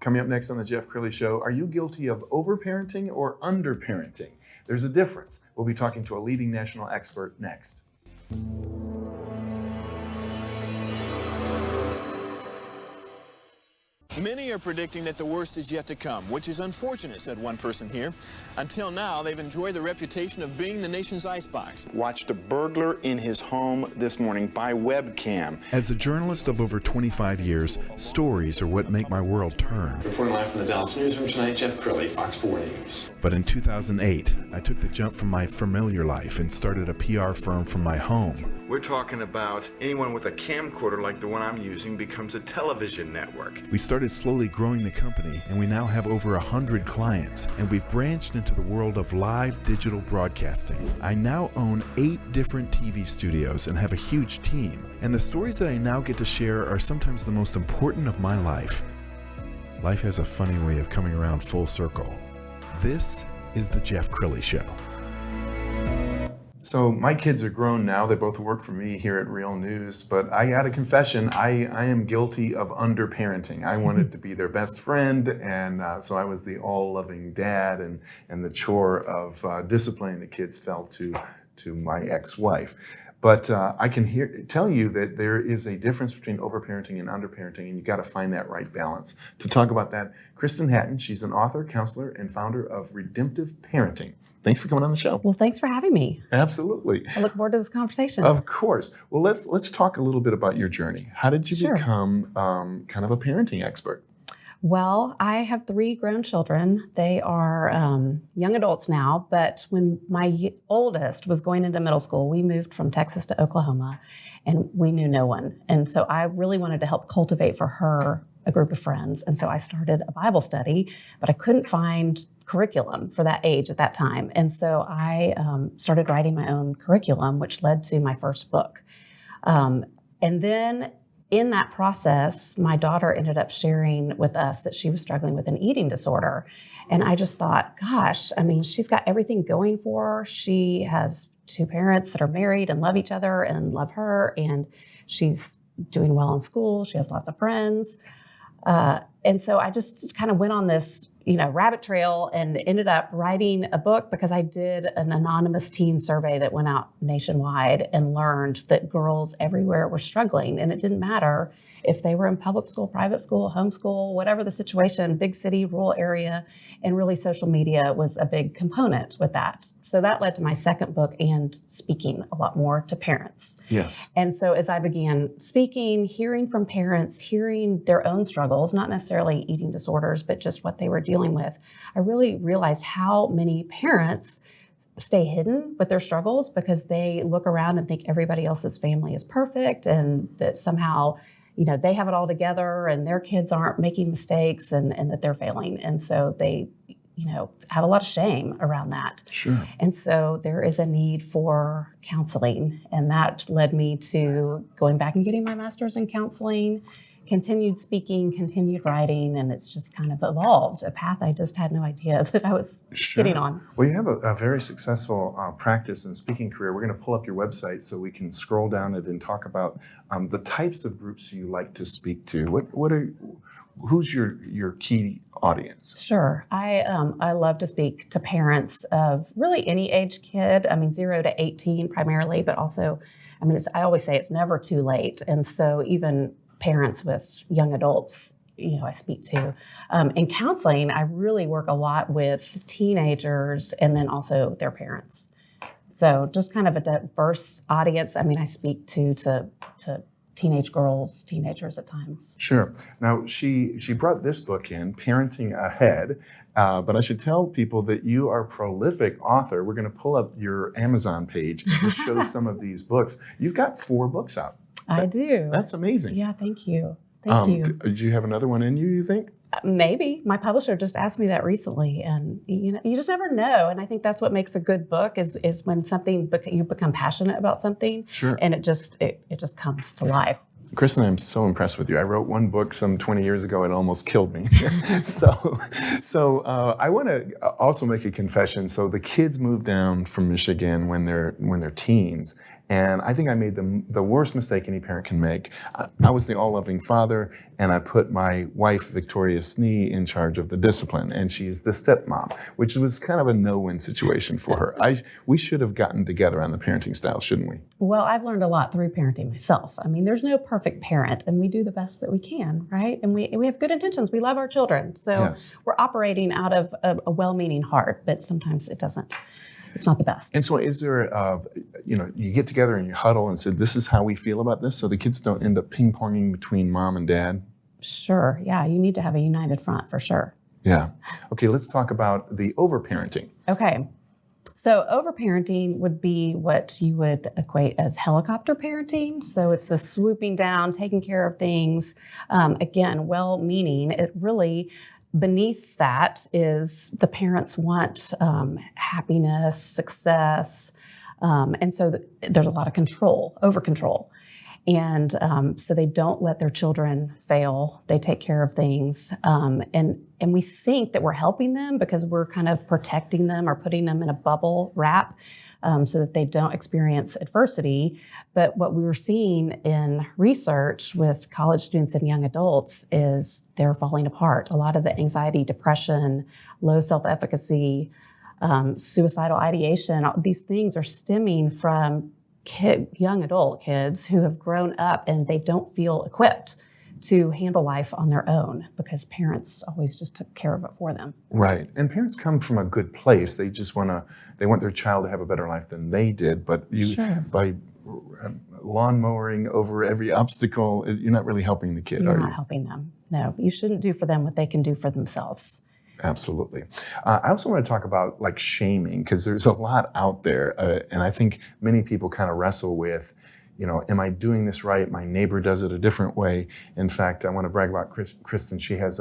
Coming up next on the Jeff Crilley Show, are you guilty of overparenting or underparenting? There's a difference. We'll be talking to a leading national expert next. Many are predicting that the worst is yet to come, which is unfortunate, said one person here. Until now, they've enjoyed the reputation of being the nation's icebox. Watched a burglar in his home this morning by webcam. As a journalist of over 25 years, stories are what make my world turn. Reporting live from the Dallas newsroom tonight, Jeff Crilley, Fox 4 News. But in 2008, I took the jump from my familiar life and started a PR firm from my home. We're talking about anyone with a camcorder like the one I'm using becomes a television network. We started slowly growing the company, and we now have over 100 clients, and we've branched into the world of live digital broadcasting. I now own 8 different TV studios and have a huge team, and the stories that I now get to share are sometimes the most important of my life. Life has a funny way of coming around full circle. This is the Jeff Crilley Show. So my kids are grown now. They both work for me here at Real News, but I got a confession. I am guilty of underparenting. I wanted to be their best friend, and so I was the all-loving dad, and the chore of disciplining the kids fell to my ex-wife. But I can tell you that there is a difference between overparenting and underparenting, and you got to find that right balance. To talk about that, Kristen Hatton, she's an author, counselor, and founder of Redemptive Parenting. Thanks for coming on the show. Well, thanks for having me. Absolutely. I look forward to this conversation. Of course. Well, let's talk a little bit about your journey. How did you become kind of a parenting expert? Well, I have 3 grown children. They are young adults now, but when my oldest was going into middle school, we moved from Texas to Oklahoma, and we knew no one. And so I really wanted to help cultivate for her a group of friends. And so I started a Bible study, but I couldn't find curriculum for that age at that time. And so I started writing my own curriculum, which led to my first book. And then in that process, my daughter ended up sharing with us that she was struggling with an eating disorder. And I just thought, gosh, I mean, she's got everything going for her. She has 2 parents that are married and love each other and love her. And she's doing well in school. She has lots of friends. And so I just kind of went on this, rabbit trail and ended up writing a book because I did an anonymous teen survey that went out nationwide and learned that girls everywhere were struggling. And it didn't matter if they were in public school, private school, homeschool, whatever the situation, big city, rural area, and really social media was a big component with that. So that led to my second book and speaking a lot more to parents. Yes. And so as I began speaking, hearing from parents, hearing their own struggles, not necessarily eating disorders, but just what they were dealing with, I really realized how many parents stay hidden with their struggles because they look around and think everybody else's family is perfect and that somehow they have it all together and their kids aren't making mistakes and that they're failing. And so they, have a lot of shame around that. Sure. And so there is a need for counseling. And that led me to going back and getting my master's in counseling, continued speaking, continued writing, and it's just kind of evolved, a path I just had no idea that I was getting on. Well, you have a very successful practice and speaking career. We're going to pull up your website so we can scroll down it and talk about the types of groups you like to speak to. Who's your key audience? Sure. I love to speak to parents of really any age kid. 0 to 18 primarily, but also, I always say it's never too late. And so even parents with young adults, I speak to. In counseling, I really work a lot with teenagers and then also their parents. So just kind of a diverse audience. I speak to teenage girls, teenagers at times. Sure. Now, she brought this book in, Parenting Ahead, but I should tell people that you are a prolific author. We're going to pull up your Amazon page and just show some of these books. You've got 4 books out. I do. That's amazing. Yeah, thank you. Thank you. Do you have another one in you think? Maybe. My publisher just asked me that recently, and you just never know. And I think that's what makes a good book is when you become passionate about something, sure, and it just comes to life. Kristen, I'm so impressed with you. I wrote one book some 20 years ago. It almost killed me. So I want to also make a confession. So the kids moved down from Michigan when they're teens, And I think I made the worst mistake any parent can make. I was the all-loving father, and I put my wife, Victoria Snee, in charge of the discipline, and she's the stepmom, which was kind of a no-win situation for her. We should have gotten together on the parenting style, shouldn't we? Well, I've learned a lot through parenting myself. I mean, there's no perfect parent, and we do the best that we can, right? And we have good intentions. We love our children. So Yes. we're operating out of a well-meaning heart, but sometimes it's not the best. And so is there, you get together and you huddle and say, this is how we feel about this, so the kids don't end up ping-ponging between mom and dad? Sure. Yeah, you need to have a united front for sure. Yeah. Okay, let's talk about the overparenting. Okay. So overparenting would be what you would equate as helicopter parenting. So it's the swooping down, taking care of things. Again, well-meaning. It really, beneath that is the parents want happiness, success. And so there's a lot of control, over control. And so they don't let their children fail. They take care of things. And we think that we're helping them because we're kind of protecting them or putting them in a bubble wrap so that they don't experience adversity. But what we were seeing in research with college students and young adults is they're falling apart. A lot of the anxiety, depression, low self-efficacy, suicidal ideation, these things are stemming from young adult kids who have grown up and they don't feel equipped to handle life on their own because parents always just took care of it for them. Right. And parents come from a good place. They just want their child to have a better life than they did. But by lawn mowing over every obstacle, you're not really helping the kid, You're are not you? helping them. No, you shouldn't do for them what they can do for themselves. Absolutely. I also want to talk about like shaming, because there's a lot out there. And I think many people kind of wrestle with, am I doing this right? My neighbor does it a different way. In fact, I want to brag about Kristen. She has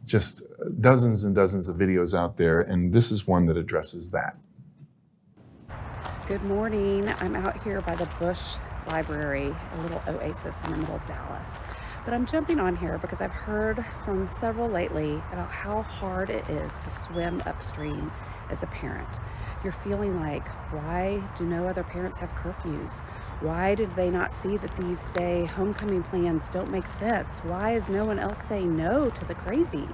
just dozens and dozens of videos out there, and this is one that addresses that. Good morning. I'm out here by the Bush Library, a little oasis in the middle of Dallas. But I'm jumping on here because I've heard from several lately about how hard it is to swim upstream as a parent. You're feeling like, why do no other parents have curfews? Why did they not see that these, say, homecoming plans don't make sense? Why is no one else saying no to the crazy?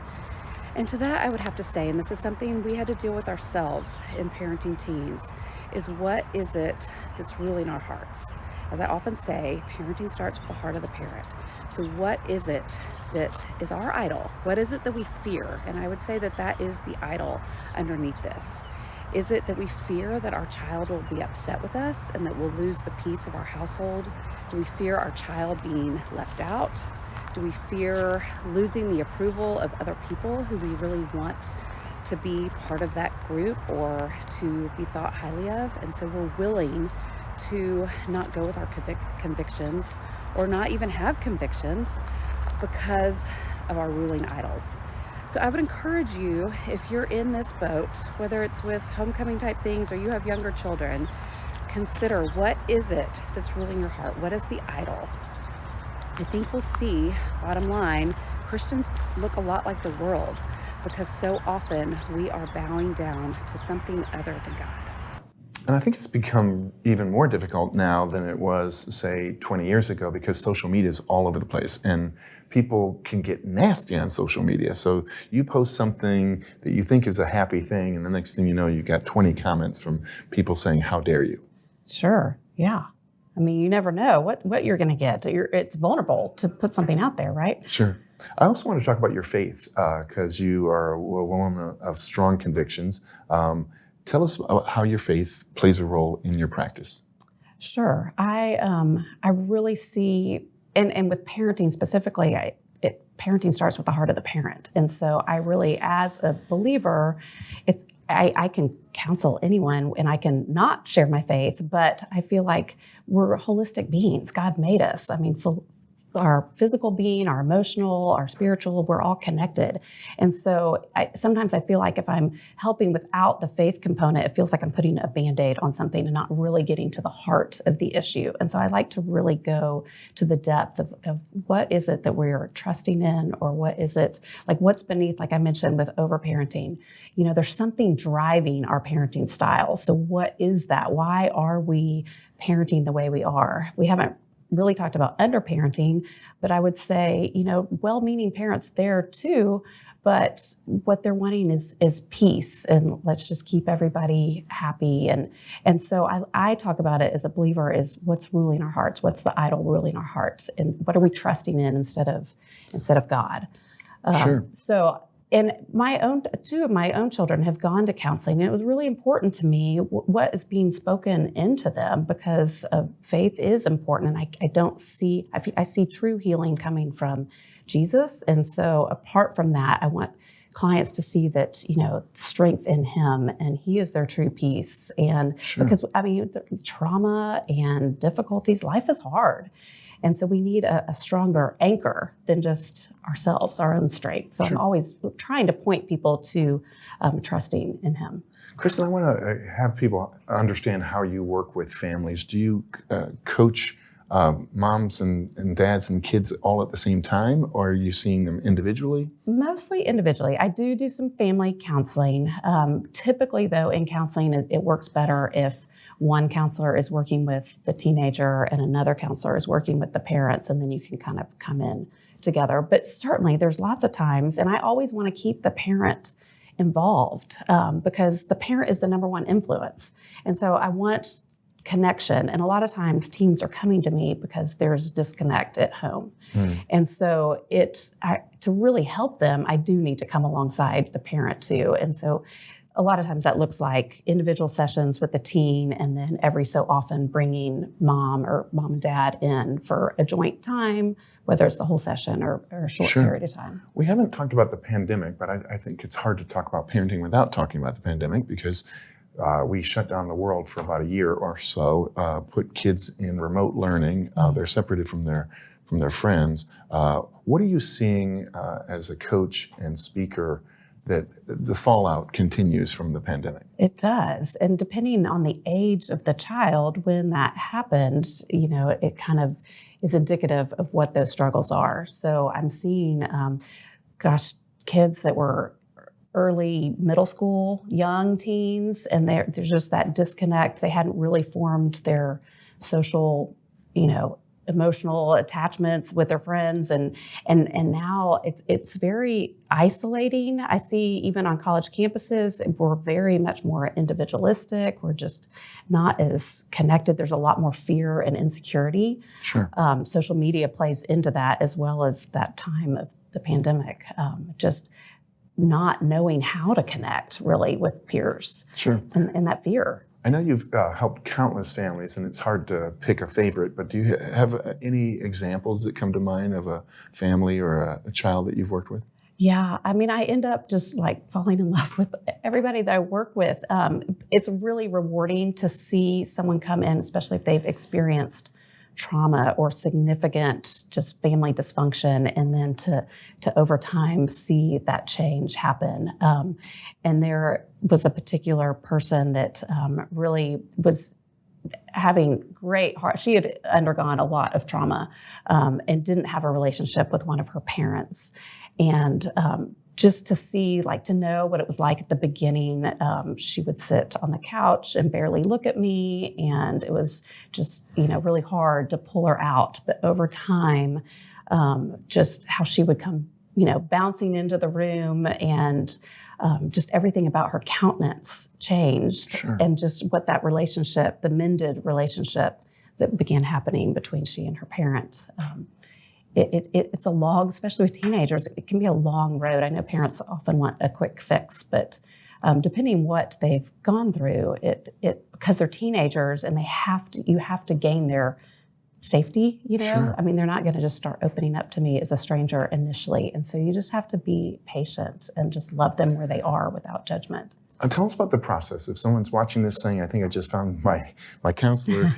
And to that I would have to say, and this is something we had to deal with ourselves in parenting teens, is what is it that's ruling our hearts? As I often say, parenting starts with the heart of the parent. So what is it that is our idol? What is it that we fear? And I would say that that is the idol underneath this. Is it that we fear that our child will be upset with us and that we'll lose the peace of our household? Do we fear our child being left out? Do we fear losing the approval of other people who we really want to be part of that group or to be thought highly of? And so we're willing to not go with our convictions or not even have convictions because of our ruling idols. So I would encourage you, if you're in this boat, whether it's with homecoming type things or you have younger children, consider what is it that's ruling your heart? What is the idol? I think we'll see, bottom line, Christians look a lot like the world because so often we are bowing down to something other than God. And I think it's become even more difficult now than it was, say, 20 years ago, because social media is all over the place and people can get nasty on social media. So you post something that you think is a happy thing, and the next thing you know, you got 20 comments from people saying, how dare you? Sure, yeah. I mean, you never know what you're going to get. It's vulnerable to put something out there, right? Sure. I also want to talk about your faith, because you are a woman of strong convictions. Tell us about how your faith plays a role in your practice. Sure. I really see, and with parenting specifically, parenting starts with the heart of the parent. And so I really, as a believer, I can counsel anyone and I can not share my faith, but I feel like we're holistic beings. God made us. I mean, our physical being, our emotional, our spiritual, we're all connected. And so sometimes I feel like if I'm helping without the faith component, it feels like I'm putting a Band-Aid on something and not really getting to the heart of the issue. And so I like to really go to the depth of what is it that we're trusting in, or what is it, like what's beneath, like I mentioned with overparenting. There's something driving our parenting style. So what is that? Why are we parenting the way we are? We haven't really talked about underparenting, but I would say, well-meaning parents there too, but what they're wanting is peace, and let's just keep everybody happy. And so I talk about it as a believer is what's ruling our hearts, what's the idol ruling our hearts, and what are we trusting in instead of God. Sure. So, and two of my own children have gone to counseling, and it was really important to me what is being spoken into them, because faith is important, and I see true healing coming from Jesus. And so apart from that, I want clients to see that, strength in him, and he is their true peace. And because the trauma and difficulties, life is hard. And so we need a stronger anchor than just ourselves, our own strength. So I'm always trying to point people to trusting in him. Kristen, I want to have people understand how you work with families. Do you coach moms and dads and kids all at the same time, or are you seeing them individually? Mostly individually. I do some family counseling. Typically, though, in counseling, it works better if one counselor is working with the teenager and another counselor is working with the parents, and then you can kind of come in together. But certainly there's lots of times, and I always want to keep the parent involved because the parent is the number one influence. And so I want connection. And a lot of times teens are coming to me because there's disconnect at home. And so to really help them, I do need to come alongside the parent too. And so a lot of times that looks like individual sessions with the teen, and then every so often bringing mom and dad in for a joint time, whether it's the whole session or a short period of time. We haven't talked about the pandemic, but I think it's hard to talk about parenting without talking about the pandemic, because we shut down the world for about a year or so, put kids in remote learning. They're separated from their friends. What are you seeing as a coach and speaker that the fallout continues from the pandemic? It does. And depending on the age of the child, when that happened, it kind of is indicative of what those struggles are. So I'm seeing, kids that were early middle school, young teens, and there's just that disconnect. They hadn't really formed their social, emotional attachments with their friends, and now it's very isolating. I see even on college campuses, we're very much more individualistic. We're just not as connected. There's a lot more fear and insecurity. Sure. Social media plays into that, as well as that time of the pandemic, just not knowing how to connect really with peers. Sure. And that fear. I know you've helped countless families, and it's hard to pick a favorite, but do you have any examples that come to mind of a family or a child that you've worked with? Yeah, I end up just like falling in love with everybody that I work with. It's really rewarding to see someone come in, especially if they've experienced trauma or significant just family dysfunction, and then to over time see that change happen. And there was a particular person that really was having great heart. She had undergone a lot of trauma and didn't have a relationship with one of her parents. And just to see, to know what it was like at the beginning, she would sit on the couch and barely look at me. And it was just, really hard to pull her out. But over time, just how she would come, bouncing into the room, and just everything about her countenance changed. Sure. And just what that relationship, the mended relationship that began happening between she and her parent. It's a long, especially with teenagers, it can be a long road. I know parents often want a quick fix, but depending what they've gone through, because they're teenagers and you have to gain their safety, Sure. They're not going to just start opening up to me as a stranger initially. And so you just have to be patient and just love them where they are without judgment. Tell us about the process. If someone's watching this saying, I think I just found my counselor,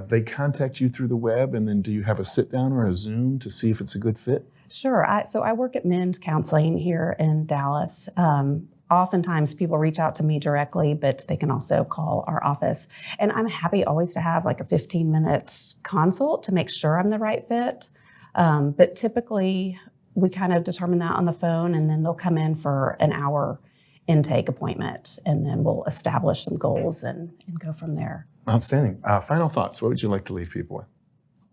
they contact you through the web, and then do you have a sit down or a Zoom to see if it's a good fit? Sure. So I work at men's counseling here in Dallas. Oftentimes people reach out to me directly, but they can also call our office. And I'm happy always to have like a 15-minute consult to make sure I'm the right fit. But typically we kind of determine that on the phone, and then they'll come in for an hour intake appointment, and then we'll establish some goals and go from there. Outstanding. Final thoughts. What would you like to leave people with?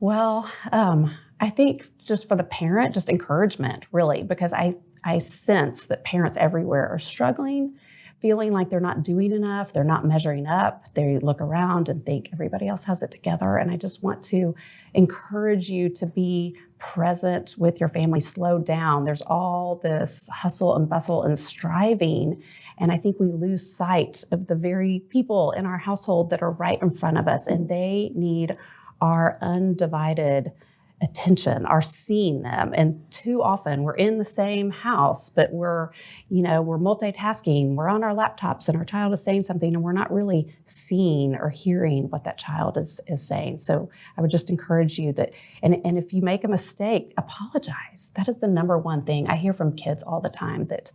Well, I think just for the parent, just encouragement, really, because I sense that parents everywhere are struggling, feeling like they're not doing enough, they're not measuring up. They look around and think everybody else has it together. And I just want to encourage you to be present with your family, slow down. There's all this hustle and bustle and striving. And I think we lose sight of the very people in our household that are right in front of us, and they need our undivided attention, our seeing them. And too often we're in the same house, but we're multitasking, we're on our laptops, and our child is saying something and we're not really seeing or hearing what that child is saying. So I would just encourage you that, and if you make a mistake, apologize. That is the number one thing. I hear from kids all the time that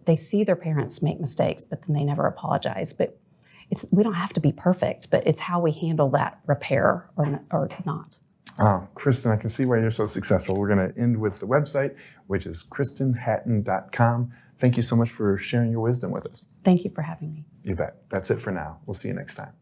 they see their parents make mistakes, but then they never apologize. But we don't have to be perfect, but it's how we handle that repair or not. Oh, Kristen, I can see why you're so successful. We're going to end with the website, which is KristenHatton.com. Thank you so much for sharing your wisdom with us. Thank you for having me. You bet. That's it for now. We'll see you next time.